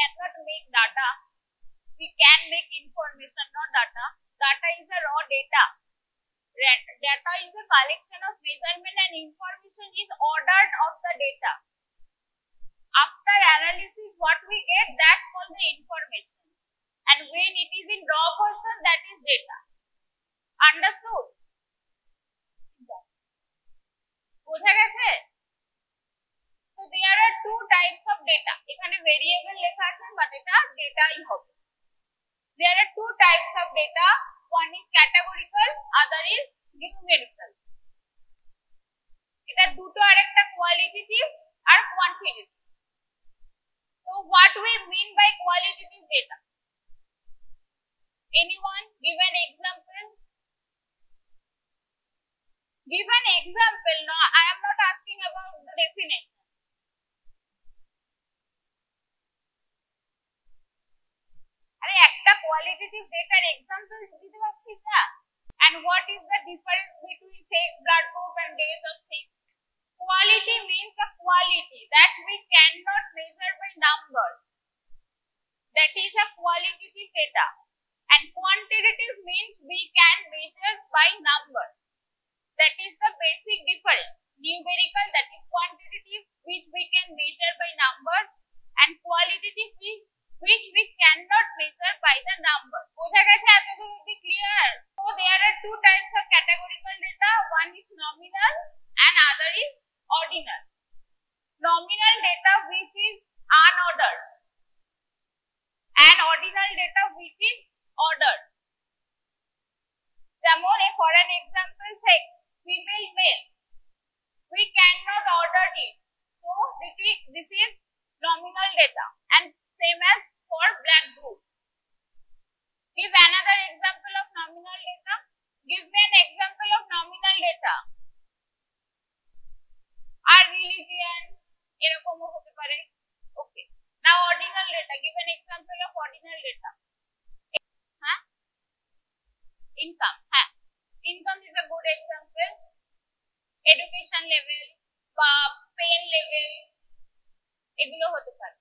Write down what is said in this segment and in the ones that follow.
cannot make data. We can make information, not data. Data is a raw data. Data is a collection of measurement and information is ordered of the data. After analysis, what we get, that's called the information. And when it is in raw version, that is data. Understood? বোঝা গেছে? So there are two types of data. এখানে variable লেখা আছে, but এটা dataই হবে. There are two types of data. One is categorical, other is numerical. এটা দুটো আরেকটা qualitative R quantitative. So what we mean by qualitative data? Anyone give an example? Give an example. No, I am not asking about the definition. আরে একটা qualitative data example দিতে পারছিস না? And what is the difference between sex, blood group and days of sex? Quality means a quality that we cannot measure by numbers. That is a qualitative data. And quantitative means we can measure by numbers. That is the basic difference. Numerical, that is quantitative, which we can measure by numbers, and qualitative, which we cannot measure by the numbers. বোঝা গেছে এতদূর অবধি clear? So there are two types of categorical data. One is nominal and other is ordinal. Nominal data which is unordered and ordinal data which is ordered. যেমন for an example, sex, female, male, we cannot order it, so this is nominal data, and same as for blood group. Give another example of nominal data. Give me an example of nominal data. Our religion এরকমও হতে পারে. Okay, now ordinal data. Give an example of ordinal data. Income. Income is a good example. Education level বা pain level এগুলো হতে পারে.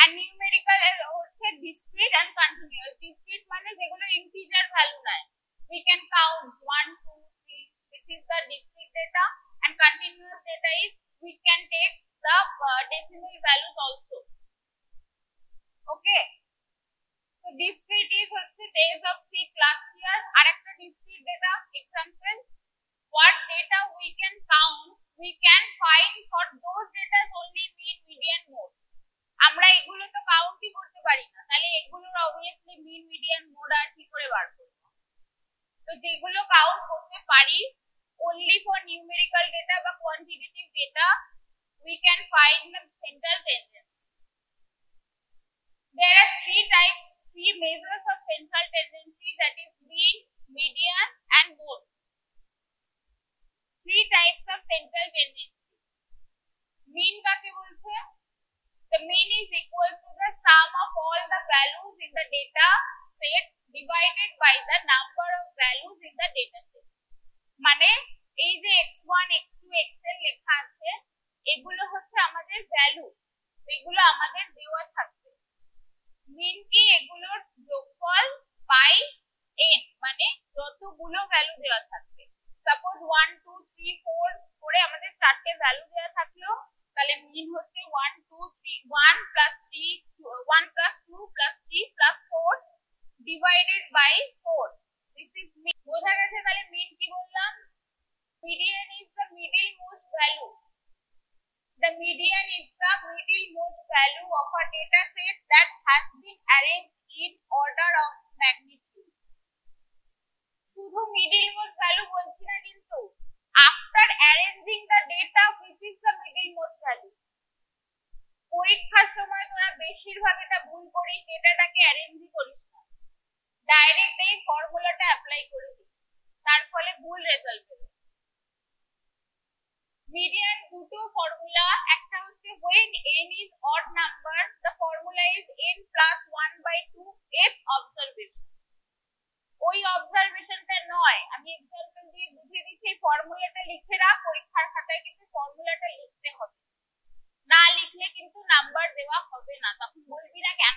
And numerical হচ্ছে discrete and continuous. Discrete মানে যেগুলো integer value নয়. We can count 1, 2, 3. This is the discrete data. And continuous data is we can take the decimal values also. Okay. So discrete is হচ্ছে days of sick last year. আরেকটা discrete data example. What data we can count, we can find for those data only mean, median, mode. আমরা এগুলো তো কাউন্টই করতে পারি না, তাহলে এগুলোর obviously mean, median, mode আর কি করে বার করব? তো যেগুলো কাউন্ট করতে পারি only for numerical data বা quantitative data, we can find the central tendency. There are three measures of central tendency, that is mean, median and mode. Three types of central tendency. Mean কাকে বলছে? The mean is equal to the sum of all the values in the data set divided by the number of values in the data set. মানে এই যে x1, x2, xn লেখা আছে, এগুলো হচ্ছে আমাদের ভ্যালু, এগুলো আমাদের দেওয়া থাকবে। মিন কি? এগুলোর যোগফল বাই n, মানে যতগুলো ভ্যালু দেওয়া থাকবে। সাপোজ 1, 2, 3, 4 করে আমাদের চারটে ভ্যালু দেওয়া থাকলো, তাহলে মিন হচ্ছে 1, 2, 3, 1 plus 3, 1 plus 2 plus 3 plus 4 divided by 4. This is mean. বোঝা গেছে? তাহলে মিন কি বললাম? Median is the middle most value. The median is the middle most value of a data set that has been arranged in order of magnitude. শুধু middle most value বলছি না কিন্তু, after arranging the data, which is the middle most value. পরীক্ষার সময় তোরা বেশিরভাগ এটা ভুল করেই ডেটাটাকে অ্যারেঞ্জ করিস না, ডাইরেক্ট এই ফর্মুলাটা অ্যাপ্লাই করে দিস, তার ফলে ভুল রেজাল্ট হবে। মিডিয়ান দুটো ফর্মুলা, একটা হচ্ছে when n is odd number, the formula is n plus 1/2 f observation. ওই অবজারভেশনটা নয়, আমি এক্সাম্পল দিয়ে বুঝিয়ে দিচ্ছি। ফর্মুলাটা লিখে রাখ, পরীক্ষার খাতায় কিন্তু ফর্মুলাটা লিখতে হবে, না লিখলে কিন্তু নাম্বার দেওয়া হবে না। তখন বলবি না কেন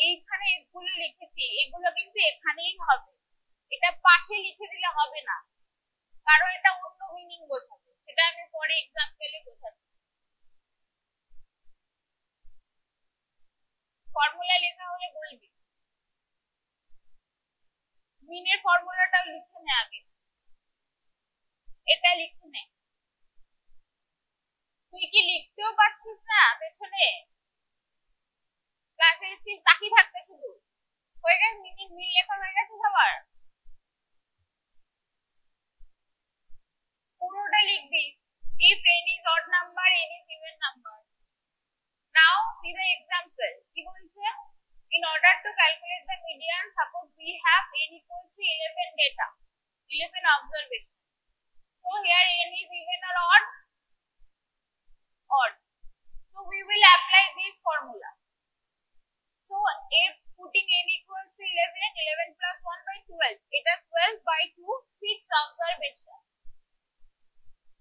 এইখানে এগুলো লিখেছি, এগুলো কিন্তু এখানেই হবে, এটা পাশে লিখে দিলে হবে না, কারণ এটা অন্য মিনিং বোঝাবে, সেটা আমি পরে এক্সাম্পলে বোঝাচ্ছি। ফর্মুলা লেখা হলে বলবি, মিনের ফর্মুলাটাও লিখে নে আগে, এটা লিখে নে। তুই কি লিখতেও পারছিস না পেছনে? ক্লাসে এসে তাকিয়ে থাকতে শুধু হয়ে গেছে, মিন লেখা হয়ে গেছে সবার? পুরোটা লিখবি। If n is odd number, n is even number. Now see the example. কি বলছে? In order to calculate the median, suppose we have n equals to 11 data, 11 observation. So here n is even or odd? Odd. So we will apply this formula. So if putting n equals to 11, 11 plus 1 by 12, এটা 12 by 2, 6 observation.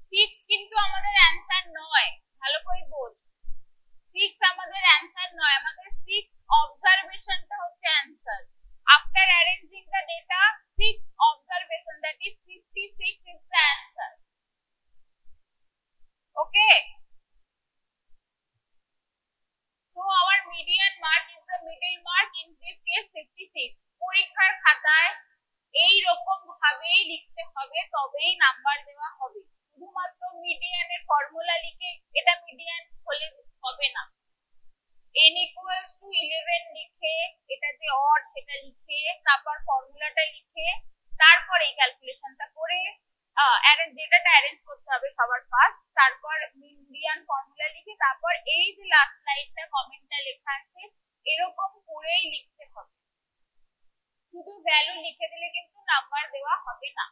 6 কিন্তু আমাদের answer নয়, ভালো করে বোঝ। 6 আমাদের answer নয়, আমাদের 6 অবজারভেশনটা হচ্ছে answer. After arranging the data, 6 observation, that is 56 is the answer. Okay. So our median mark is the middle mark, in this case 56. পরীক্ষার খাতায় এই রকম ভাবেই লিখতে হবে, তবেই নাম্বার দেওয়া হবে। শুধুমাত্র মিডিয়ানের ফর্মুলা লিখে এটা মিডিয়ান হলে হবে না। n equals to 11 লিখে, এটা যে অড সেটা লিখে, তারপর ফর্মুলাটা লিখে, তারপর এই ক্যালকুলেশনটা করে ডেটাটা অ্যারেঞ্জ করতে হবে সবার ফার্স্ট, তারপর মিডিয়ান ফর্মুলা লিখে, তারপর এই যে লাস্ট লাইনটা কমেন্টটা লেখা আছে এরকম করেই লিখতে হবে। শুধু ভ্যালু লিখে দিলে কিন্তু নাম্বার দেওয়া হবে না।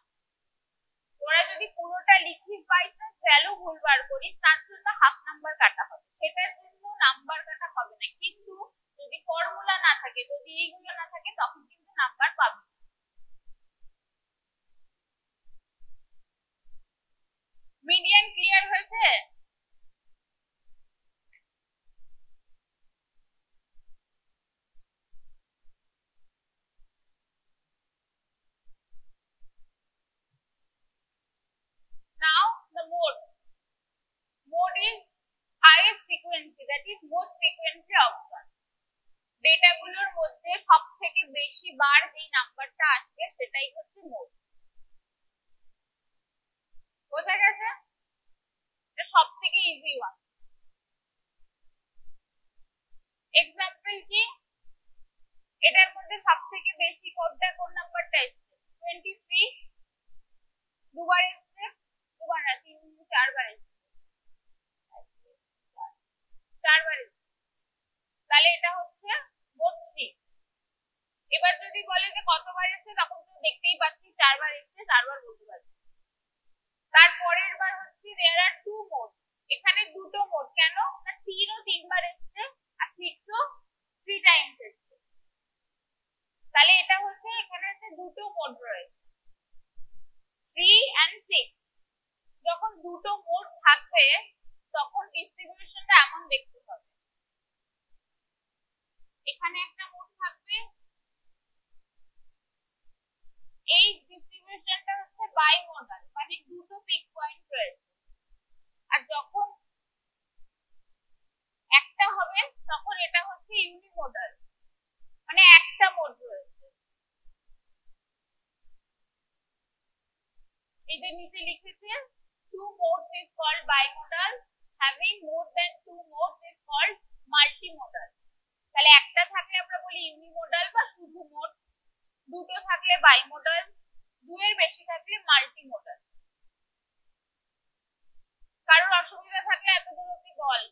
তোরা যদি পুরোটা লিখিস বাই চান্স ভ্যালু ভুলবার করিস, তার জন্য হাফ নাম্বার কাটা হবে, সেটার জন্য নাম্বার কাটা হবে না। কিন্তু যদি ফর্মুলা না থাকে, যদি এইগুলো না থাকে, তখন কিন্তু নাম্বার পাবি। মিডিয়ান ক্লিয়ার হয়েছে? Now the mode. Mode is highest frequency, that is most frequently observed. ডেটাগুলোর মধ্যে সবথেকে বেশি বার যে নাম্বারটা আসবে সেটাই হচ্ছে মোড। বোঝা গেছে? এটা সবথেকে ইজি ওয়ান। এক্সাম্পল কি? এটার মধ্যে সবথেকে বেশি কোডটা কোন নাম্বারটা এসেছে? 23 দুবার এসেছে, দুবার না 4বার এসেছে, 4বার এসেছে, তাহলে এটা হচ্ছে মোট 3। এবার যদি বলে যে কতবার এসেছে, তখন তো দেখতেই পাচ্ছিস 4বার এসেছে, 4বার বলতে পারছি। তারপরের বার হচ্ছে there are 2 modes, এখানে দুটো মোড। কেন না 3 ও 3বার এসেছে আর 6 ও 3 টাইমস এসেছে, তাহলে এটা হচ্ছে এখানে হচ্ছে দুটো মোড রয়েছে 3 and 6। যখন দুটো মোড থাকবে তখন ডিস্ট্রিবিউশনটা এমন দেখতে হবে, এখানে একটা মোড থাকবে, এই ডিস্ট্রিবিউশনটা হচ্ছে বাইমোডাল, মানে দুটো পিক পয়েন্ট রয়েছে। আর যখন একটা হবে তখন এটা হচ্ছে ইউনিমোডাল, মানে একটা মোড রয়েছে। এই যে নিচে লিখেছে 2 modes is called bimodal, having more than 2 modes is called multimodal। তাহলে একটা থাকলে আমরা বলি ইউনিমোডাল বা শুধু মোড, দুটো থাকলে বাইমোডাল, দুয়ের বেশি থাকলে মাল্টিমোডাল। কারোর অসুবিধা থাকলে এত দূর অব্দি বল,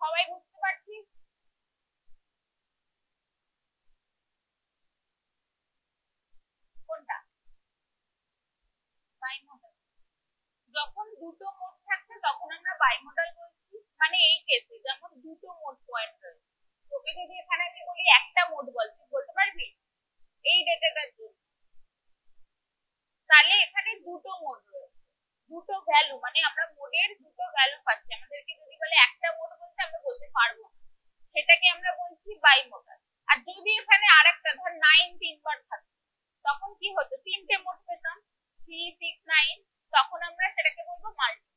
সবাই বুঝতে পারছিস? কোনটা? বাইমোডাল। যখন দুটো মোড থাকছে তখন আমরা বাইমোডাল বলছি, মানে এই কেসে যেমন দুটো মোড পয়েন্ট রয়েছে। তোকে যদি এখানে আমি বলি একটা মোড বল, তুই বলতে পারবি এই ডেটাটার জন্য? তাহলে এখানে দুটো মোড রয়েছে, দুটো ভ্যালু, মানে আমরা মোডের দুটো ভ্যালু পাচ্ছি। আমাদেরকে যদি বলে একটা মোড বলতে, আমরা বলতে পারবো না, সেটাকে আমরা বলছি দিচ্ছি বাইমোডাল। আর যদি এখানে আরেকটা ধর 9 তিনবার থাকে তখন কি হতো, তিনটে মোড পেতাম 3 6 9, তখন আমরা সেটাকে বলবো মাল্টি।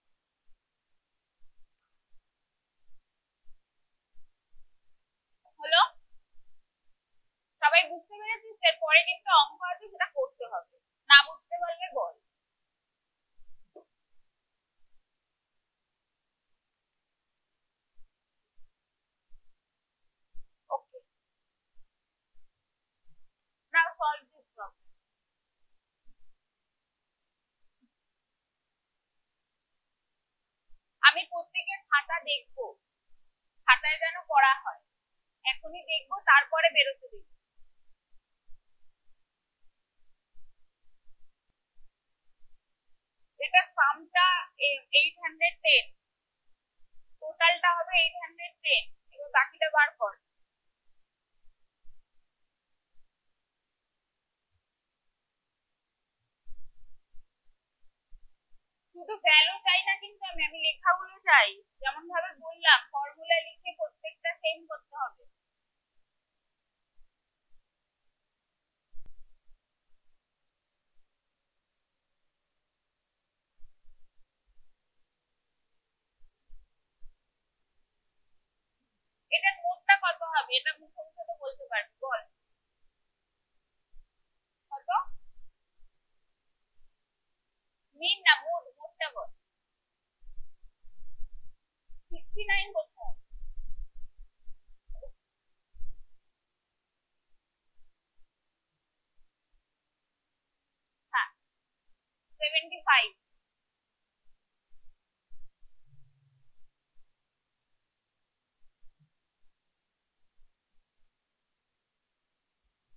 হলো? সবাই বুঝতে পেরেছিস? এরপরে কিন্তু অঙ্ক আছে, সেটা করতে হবে, না বুঝতে পারলে বল। ওকে, নাও সলভ দিস প্রবলেম। আমি প্রত্যেকের খাতা দেখবো, খাতায় যেন পড়া হয়, এখনই দেখবো, তারপরে বেরোতে দিব। এটা সামটা 810, টোটালটা হবে 810, এবার বাকিটা বার কর। শুধু ভ্যালু চাই না কিন্তু আমি লেখাগুলো চাই, যেমন ভাবে বললাম ফর্মুলা লিখে প্রত্যেকটা সেম করতে হবে। এটার মোডটা কত হবে, এটা মুখস্থ তো বলতে পারবি, বল কত? মিন না মোড, মোডটা বল। 69 কোথায়? হ্যাঁ 75।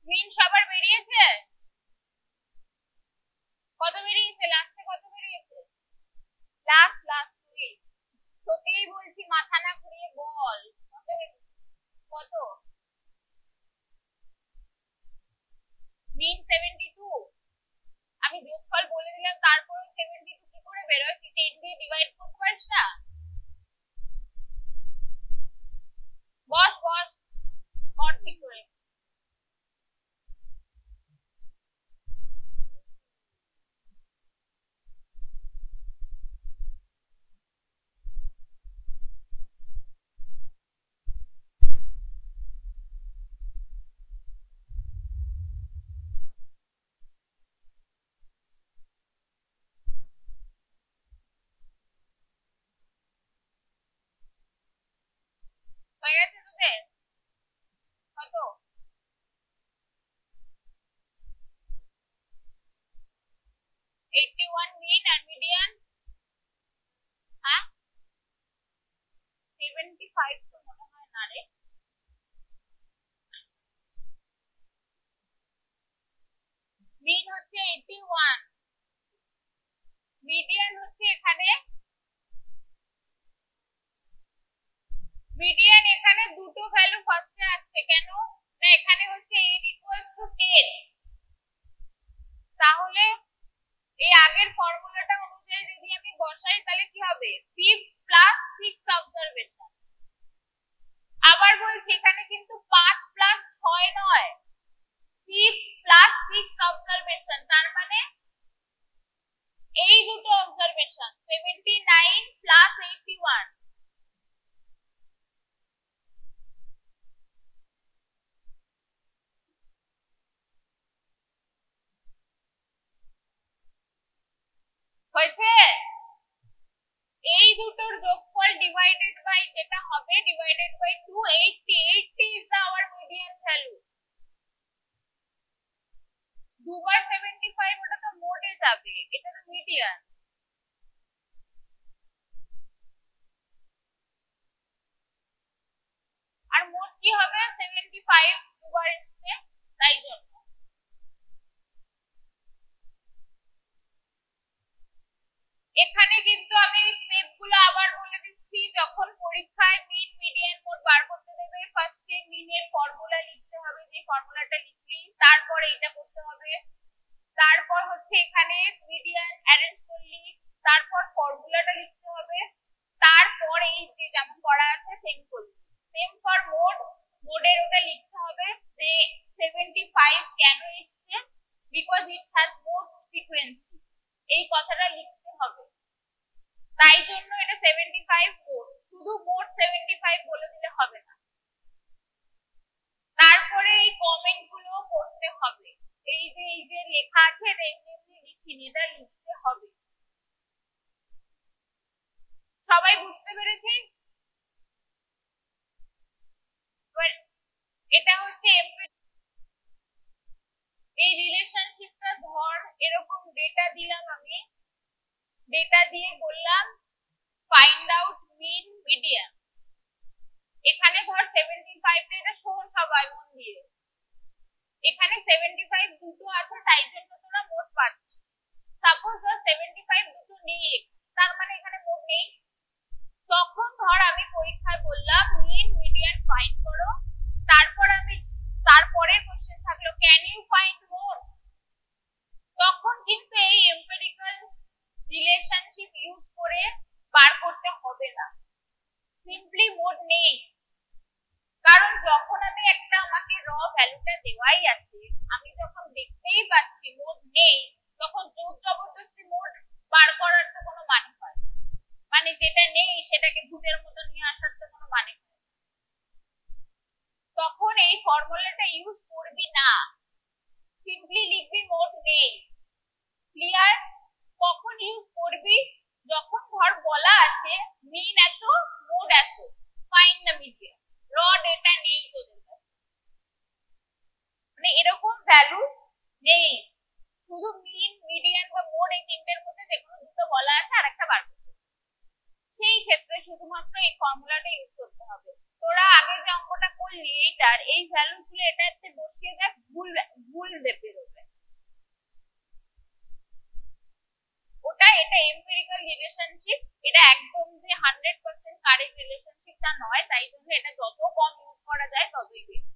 মিন সবার বেরিয়েছে? কত বেরিয়েছে লাস্টে, কত বেরিয়েছে? লাস্ট লাস্ট তুই তোকেই বলছি, মাথা না ঘুরিয়ে বল কত কত? মিন 72। আমি যোগফল বলে দিলাম, তারপরে 72 কি করে বেরোয়? তুই 10 দিয়ে ডিভাইড করতে পারিস না? বস বস, কর ঠিক করে। হয়ে গেছে তোদের? কত? 81 মিন আর মিডিয়ান? হ্যাঁ 75 তো মনে হয় না রে। মিন হচ্ছে 81, মিডিয়ান হচ্ছে এখানে, মিডিয়ান এখানে দুটো ভ্যালু ফার্স্টে আসছে কেন না, এখানে হচ্ছে n = 10, তাহলে এই আগের ফর্মুলাটা অনুযায়ী যদি আমি বসাই তাহলে কি হবে, 5 + 6 অবজারভেশন। আবার বলছি এখানে কিন্তু 5 + 6 নয়, 5 + 6 অবজারভেশন, তার মানে এই দুটো অবজারভেশন 79 + 81। হয়েছে? এই দুটোর যোগফল ডিভাইডেড বাই যেটা হবে, divided by 280, 80 is our median value। দুবার 75, ওটা তো মোডে যাবে, এটা তো মিডিয়ান। আর মোড কি হবে, 75 দুবার এসছে, তাই জন্য। এখানে কিন্তু আমি স্টেপগুলো আবার বলে দিচ্ছি, যখন পরীক্ষায় মিন মিডিয়ান মোড বার করতে দেবে, ফার্স্টে মিনের ফর্মুলা লিখতে হবে, যে ফর্মুলাটা লিখলি তারপরে এটা করতে হবে, তারপর হচ্ছে এখানে মিডিয়ান অ্যারেঞ্জ করলি, তারপর ফর্মুলাটা লিখতে হবে, তারপর এই যে যেমন করা আছে সেম করলি, সেম ফর মোড, মোডের 75 মোট, শুধু মোট 75 বলে দিলে হবে না, তারপরে এই কমেন্ট গুলো করতে হবে। এই যে লেখা আছে এটা এমনি লিখিনি, এটা লিখতে হবে। সবাই বুঝতে পেরেছেন? এটা হচ্ছে এই রিলেশনশিপটা। ধর এরকম ডেটা দিলাম, আমি ডেটা দিয়ে বললাম ফাইন্ড আউট মিন মিডিয়ান। এখানে ধর 75 টা, এটা শোন সবাই মন দিয়ে, এখানে 75 দুটো আছে তাই জন্য তোরা মোট পাচ্ছিস। সাপোজ ধর 75 দুটো নেই, তার মানে এখানে মোট নেই। তখন ধর আমি পরীক্ষায় বললাম মিন মিডিয়ান ফাইন্ড করো, তারপর আমি তারপরে কোশ্চেন থাকলো ক্যান ইউ ফাইন্ড মোড। তখন কিন্তু এই এমপিরিক্যাল রিলেশনশিপ ইউজ করে বার করতে হবে না, সিম্পলি মোড নেই। কারণ যখন আমি একটা, আমাকে র ভ্যালুটা দেওয়াই আছে, আমি যখন দেখতেই পাচ্ছি মোড নেই, তখন জোর জবরদস্তি মোড বার করার তো কোনো মানে হয় না। মানে যেটা নেই সেটাকে ভূতের মতো নিয়ে আসার তো কোনো মানে হয় না। তখন এই ফর্মুলাটা ইউজ করবি না, সিম্পলি লিখবি মোড নেই। ক্লিয়ার? কখন ইউজ করবি? যখন ধর বলা আছে মিন এত মোড এত, ফাইন্ড দ্য মিডিয়ান, র ডেটা নেই তোদের কাছে, মানে এরকম ভ্যালু নেই, শুধু মিন মিডিয়ান বা মোড এই তিনটের মধ্যে যে কোনো দুটো বলা আছে আর একটা বার করতে, সেই ক্ষেত্রে শুধুমাত্র এই ফর্মুলাটা ইউজ করতে হবে। তোরা আগে যে অঙ্কটা করলি এইটার এই ভ্যালু গুলো এটাতে বসিয়ে দেখ, ভুল বেরোবে। ওটা এটা এমপিরিক্যাল রিলেশনশিপ, এটা একদম যে 100% কারেক্ট রিলেশনশিপটা নয়, তাই জন্য এটা যত কম ইউজ করা যায় ততই বেটার।